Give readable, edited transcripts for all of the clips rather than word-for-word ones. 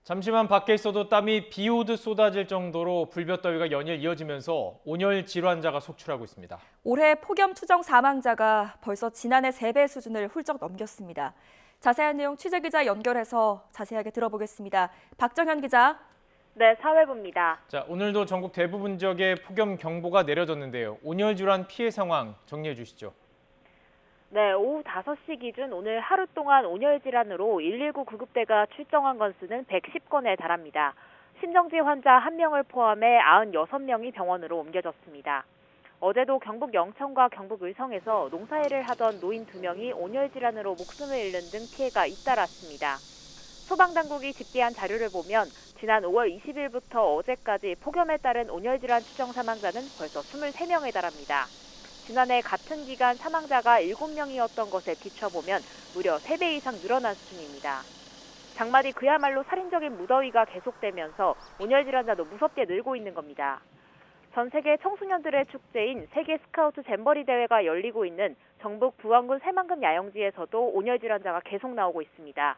잠시만 밖에 있어도 땀이 비 오듯 쏟아질 정도로 불볕더위가 연일 이어지면서 온열 질환자가 속출하고 있습니다. 올해 폭염 추정 사망자가 벌써 지난해 3배 수준을 훌쩍 넘겼습니다. 자세한 내용 취재기자 연결해서 자세하게 들어보겠습니다. 박정현 기자. 네, 사회부입니다. 자, 오늘도 전국 대부분 지역에 폭염 경보가 내려졌는데요. 온열 질환 피해 상황 정리해 주시죠. 네, 오후 5시 기준 오늘 하루 동안 온열 질환으로 119 구급대가 출정한 건수는 110건에 달합니다. 심정지 환자 1명을 포함해 96명이 병원으로 옮겨졌습니다. 어제도 경북 영천과 경북 의성에서 농사일을 하던 노인 2명이 온열 질환으로 목숨을 잃는 등 피해가 잇따랐습니다. 소방당국이 집계한 자료를 보면 지난 5월 20일부터 어제까지 폭염에 따른 온열 질환 추정 사망자는 벌써 23명에 달합니다. 지난해 같은 기간 사망자가 7명이었던 것에 비춰보면 무려 3배 이상 늘어난 수준입니다. 장마디 그야말로 살인적인 무더위가 계속되면서 온열 질환자도 무섭게 늘고 있는 겁니다. 전 세계 청소년들의 축제인 세계 스카우트 잼버리 대회가 열리고 있는 전북 부안군 새만금 야영지에서도 온열 질환자가 계속 나오고 있습니다.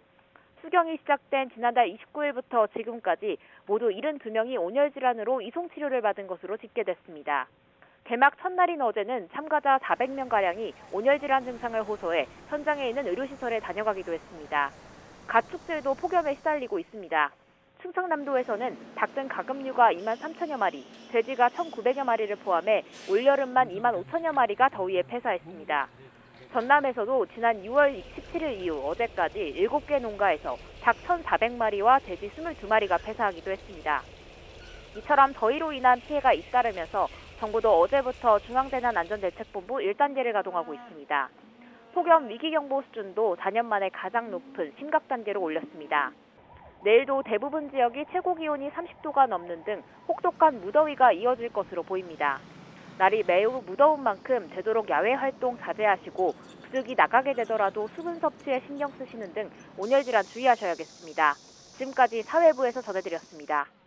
수경이 시작된 지난달 29일부터 지금까지 모두 72명이 온열 질환으로 이송 치료를 받은 것으로 집계됐습니다. 개막 첫날인 어제는 참가자 400명가량이 온열 질환 증상을 호소해 현장에 있는 의료시설에 다녀가기도 했습니다. 가축들도 폭염에 시달리고 있습니다. 충청남도에서는 닭 등 가금류가 2만 3천여 마리, 돼지가 1,900여 마리를 포함해 올여름만 2만 5천여 마리가 더위에 폐사했습니다. 전남에서도 지난 6월 17일 이후 어제까지 7개 농가에서 닭 1,400마리와 돼지 22마리가 폐사하기도 했습니다. 이처럼 더위로 인한 피해가 잇따르면서 정부도 어제부터 중앙재난안전대책본부 1단계를 가동하고 있습니다. 폭염 위기경보 수준도 4년 만에 가장 높은 심각단계로 올렸습니다. 내일도 대부분 지역이 최고기온이 30도가 넘는 등 혹독한 무더위가 이어질 것으로 보입니다. 날이 매우 무더운 만큼 되도록 야외 활동 자제하시고 부득이 나가게 되더라도 수분 섭취에 신경 쓰시는 등 온열 질환 주의하셔야겠습니다. 지금까지 사회부에서 전해드렸습니다.